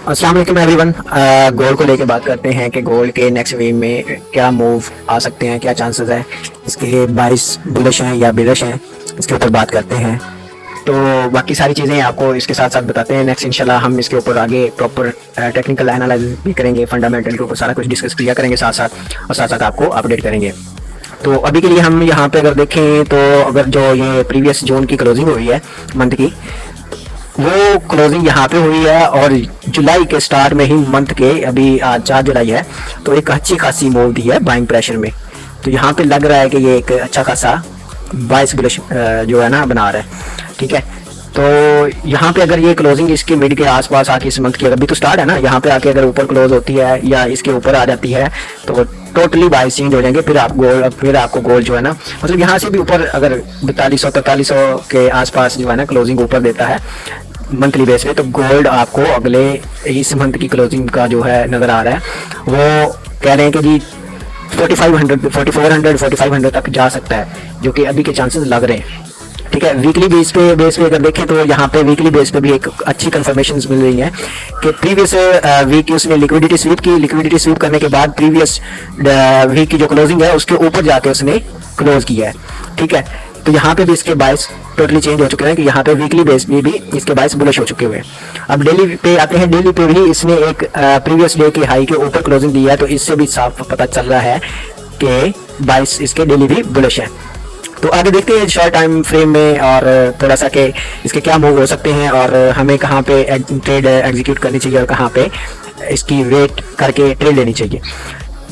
अस्सलाम वालेकुम everyone. Gold को लेके बात करते हैं कि गोल्ड के नेक्स्ट वीक में क्या मूव आ सकते हैं, क्या चांसेस है इसके, बाइस बुलिश हैं या बेरिश हैं, इसके ऊपर बात करते हैं। तो बाकी सारी चीज़ें आपको इसके साथ साथ बताते हैं। नेक्स्ट इंशाल्लाह हम इसके ऊपर आगे प्रॉपर टेक्निकल एनालिसिस भी करेंगे, फंडामेंटल के ऊपर सारा कुछ डिस्कस किया करेंगे साथ साथ, और साथ साथ आपको अपडेट करेंगे। तो अभी के लिए हम यहाँ पे अगर देखें तो अगर जो ये प्रीवियस जून की क्लोजिंग हुई है मंथ की, वो क्लोजिंग यहाँ पे हुई है और जुलाई के स्टार्ट में ही मंथ के, अभी आज 4 जुलाई है, तो एक अच्छी खासी मूव दी है बाइंग प्रेशर में। तो यहाँ पे लग रहा है कि ये एक अच्छा खासा 22 बुलिश जो है ना बना रहा है। ठीक है, तो यहाँ पे अगर ये क्लोजिंग इसके मिड के आसपास आके इस मंथ की, अभी तो स्टार्ट है ना, यहाँ पे आके अगर ऊपर क्लोज होती है या इसके ऊपर आ जाती है तो टोटली बाइस चेंज हो जाएंगे। फिर आपको गोल्ड जो है ना, मतलब यहाँ से भी ऊपर अगर 4200-4300 के आसपास जो है ना क्लोजिंग ऊपर देता है मंथली बेस पे, तो गोल्ड आपको अगले इस मंथ की क्लोजिंग का जो है नज़र आ रहा है, वो कह रहे हैं कि जी 4400 तक जा सकता है, जो कि अभी के चांसेस लग रहे हैं। ठीक है, वीकली बेस पे अगर देखें तो यहाँ पे वीकली बेस पे भी एक अच्छी कंफर्मेशन मिल रही है कि प्रीवियस वीक उसने लिक्विडिटी स्वीप करने के बाद प्रीवियस वीक की जो क्लोजिंग है उसके ऊपर जाके उसने क्लोज किया है। ठीक है, तो यहाँ पे भी इसके बाइस टोटली चेंज हो चुके हैं कि यहाँ पे वीकली बेस में भी इसके बाइस बुलिश हो चुके हुए हैं। अब डेली पे आते हैं, डेली पे भी इसने एक प्रीवियस डे की हाई के ऊपर क्लोजिंग दी है, तो इससे भी साफ पता चल रहा है कि बाइस इसके डेली भी बुलिश है। तो आगे देखते हैं शॉर्ट टाइम फ्रेम में और थोड़ा सा कि इसके क्या मूव हो सकते हैं और हमें कहाँ पे ट्रेड एग्जीक्यूट करनी चाहिए और कहाँ पे इसकी वेट करके ट्रेड लेनी चाहिए।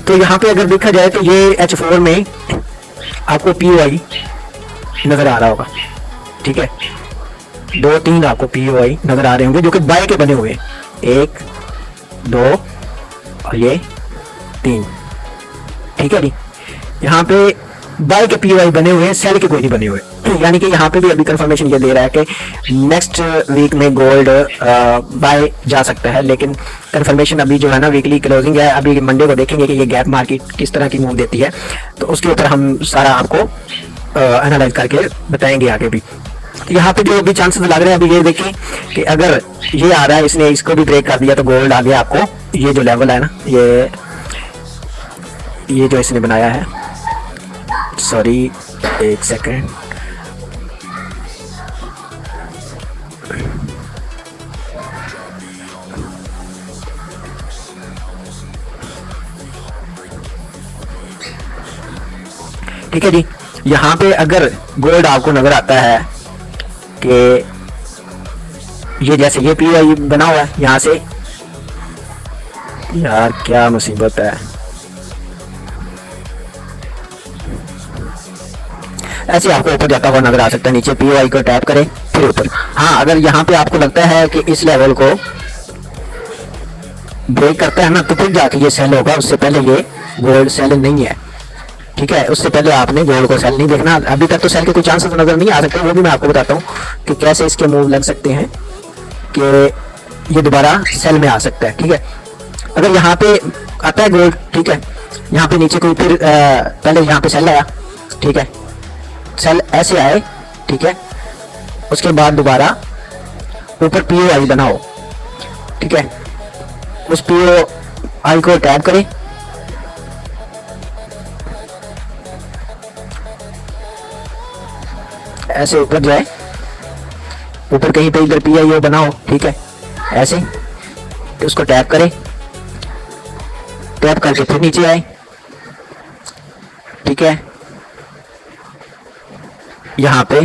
तो यहाँ पे अगर देखा जाए तो ये H4 में आपको POI नज़र आ रहा होगा। ठीक है, 2-3 आपको POI नज़र आ रहे होंगे जो कि बाय के बने हुए हैं, 1 2 और ये 3। ठीक है जी, यहाँ पे बाय के POI बने हुए हैं, सेल के कोई नहीं बने हुए। यानी कि यहाँ पे भी अभी कंफर्मेशन ये दे रहा है कि नेक्स्ट वीक में गोल्ड बाय जा सकता है, लेकिन कंफर्मेशन अभी जो है ना वीकली क्लोजिंग है, अभी मंडे को देखेंगे कि ये गैप मार्केट किस तरह की मूव देती है, तो उसके ऊपर हम सारा आपको एनालाइज करके बताएंगे आगे भी। तो यहाँ पे जो अभी चांसेस लग रहे हैं, अभी ये देखें कि अगर ये आ रहा है, इसने इसको भी ब्रेक कर दिया तो गोल्ड आ गया आपको ये जो लेवल है ना, ये जो इसने बनाया है, सॉरी एक सेकेंड, ठीक है जी। यहाँ पे अगर गोल्ड आपको नजर आता है कि ये जैसे ये POI बना हुआ है, यहाँ से यार क्या मुसीबत है, ऐसे आपको ऊपर जाता हुआ नजर आ सकता है। नीचे POI को टैप करें फिर ऊपर। हाँ, अगर यहाँ पे आपको लगता है कि इस लेवल को ब्रेक करता है ना, तो फिर जाके ये सेल होगा, उससे पहले ये गोल्ड सेल नहीं है। ठीक है, उससे पहले आपने गोल्ड को सेल नहीं देखना। अभी तक तो सेल के कोई चांसेस नजर नहीं आ सकते, वो भी मैं आपको बताता हूँ कि कैसे इसके मूव लग सकते हैं कि ये दोबारा सेल में आ सकता है। ठीक है, अगर यहाँ पे आता है गोल्ड, ठीक है, यहाँ पे नीचे कोई फिर पहले यहाँ पे सेल आया, ठीक है, सेल ऐसे आए, ठीक है, उसके बाद दोबारा ऊपर POI बनाओ। ठीक है, उस POI को टैप करें, ऐसे ऊपर जाए, ऊपर कहीं पे इधर PIO बनाओ। ठीक है, ऐसे तो उसको टैप करें, टैप करके फिर नीचे आए। ठीक है, यहाँ पे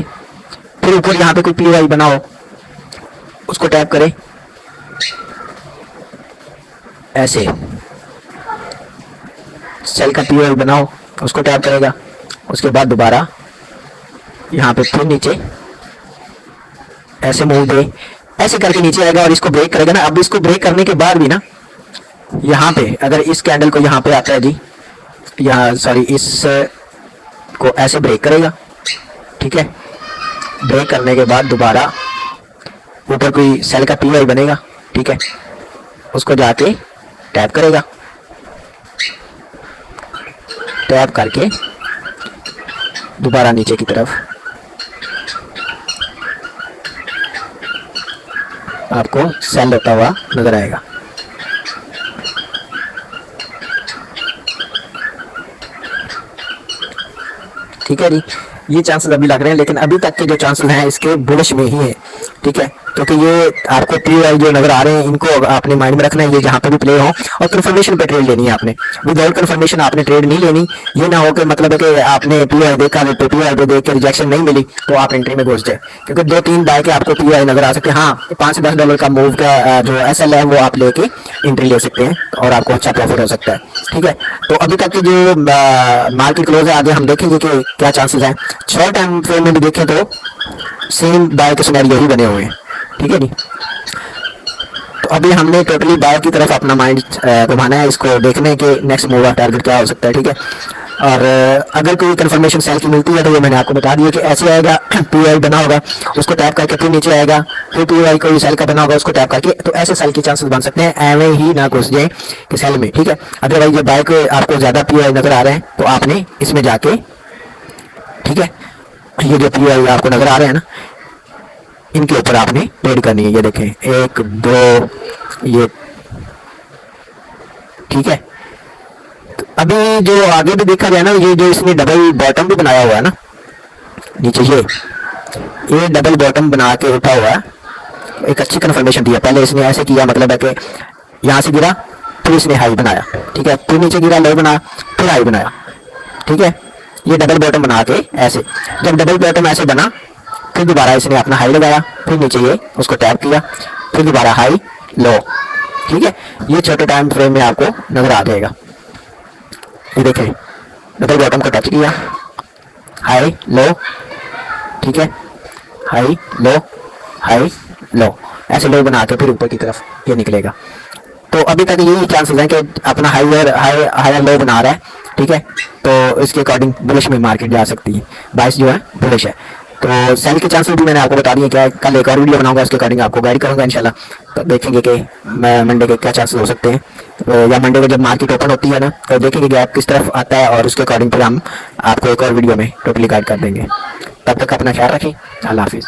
फिर ऊपर यहाँ पे कोई POI बनाओ, उसको टैप करें, ऐसे सेल का POI बनाओ, उसको टैप करेगा, उसके बाद दोबारा यहाँ पे फिर नीचे ऐसे मूव दे, ऐसे करके नीचे आएगा और इसको ब्रेक करेगा ना। अब इसको ब्रेक करने के बाद भी ना, यहाँ पे अगर इस कैंडल को यहाँ पे आता है जी, यहाँ सॉरी इस को ऐसे ब्रेक करेगा। ठीक है, ब्रेक करने के बाद दोबारा ऊपर कोई सेल का POI बनेगा। ठीक है, उसको जाके टैप करेगा, टैप करके दोबारा नीचे की तरफ आपको सेल होता हुआ नजर आएगा। ठीक है जी, ये चांसेस अभी लग रहे हैं, लेकिन अभी तक के जो चांसेस हैं इसके बुलिश में ही है। ठीक है, क्योंकि ये आपको POI जो नजर आ रहे हैं इनको आपने माइंड में रखना है, ये जहाँ पे भी प्ले हो, और कंफर्मेशन पे ट्रेड लेनी है आपने, विदाउट कंफर्मेशन आपने ट्रेड नहीं लेनी। ये ना हो कि मतलब है कि आपने POI देखा, तो POI पे देख के रिजेक्शन नहीं मिली तो आप एंट्री में घुस जाए, क्योंकि 2-3 बाय के आपको POI नजर आ सकते हैं। हाँ, $5 से $10 का मूव का जो SL है वो आप लेके एंट्री ले सकते हैं और आपको अच्छा प्रॉफिट हो सकता है। ठीक है, तो अभी तक की जो मार्केट क्लोज है, आगे हम देखेंगे कि क्या चांसेस हैं। शॉर्ट टाइम फ्रेम में भी देखें तो सेम बाय के सिनेरियो ही बने हुए हैं। ठीक है जी, तो अभी हमने टोटली बाय की तरफ अपना माइंड घुमाना है, इसको देखने के नेक्स्ट मूव टारगेट क्या हो सकता है। ठीक है, और अगर कोई कंफर्मेशन सेल की मिलती है तो ये मैंने आपको बता दिया कि ऐसे आएगा, POI बना होगा, उसको टैप करके फिर नीचे आएगा, फिर POI कोई सेल का बना होगा, उसको टैप करके, तो ऐसे सेल के चांसेस बन सकते हैं, एवं ही ना घुस जाए कि सेल में। ठीक है, अदरवाइज जब बाय को आपको ज़्यादा POI नजर आ रहे हैं तो आपने इसमें जाके, ठीक है, ये जो POI आपको नजर आ रहे हैं ना, इनके ऊपर आपने ट्रेड करनी है। ये देखें 1 2, ये ठीक है। तो अभी जो आगे भी देखा जाए ना, ये जो इसने डबल बॉटम भी बनाया हुआ है ना नीचे, ये डबल बॉटम बना के उठा हुआ है, एक अच्छी कंफर्मेशन दिया। पहले इसने ऐसे किया, मतलब है कि यहाँ से गिरा, फिर इसने हाई बनाया, ठीक है, फिर नीचे गिरा, लो बनाया, फिर हाई बनाया। ठीक है, ये डबल बॉटम बना के ऐसे, जब डबल बॉटम ऐसे बना, फिर दोबारा इसने अपना हाई लगाया, फिर नीचे ये उसको टैप किया, फिर दोबारा हाई लो। ठीक है, ये छोटे टाइम फ्रेम में आपको नजर आ जाएगा। ये देखें, डबल बॉटम को टच किया, हाई लो, ठीक है, हाई लो, हाई लो, ऐसे लो बना के फिर ऊपर की तरफ ये निकलेगा। तो अभी तक यही चांसेस हैं कि अपना हायर लो बना रहा है। ठीक है, तो इसके अकॉर्डिंग बुलिश में मार्केट जा सकती है, बाइस जो है बुलिश है। तो सेल के चांसेस भी मैंने आपको बता दिए। क्या कल एक और वीडियो बनाऊंगा, उसके अकॉर्डिंग आपको गाइड करूंगा इंशाल्लाह। तो देखेंगे कि मंडे के क्या चांसेस हो सकते हैं, तो या मंडे को जब मार्केट ओपन होती है ना, तो देखेंगे गैप किस तरफ आता है, और उसके अकॉर्डिंग फिर हम आपको एक और वीडियो में टोटली गाइड कर देंगे। तब तक अपना ख्याल रखें, अल्लाह हाफिज़।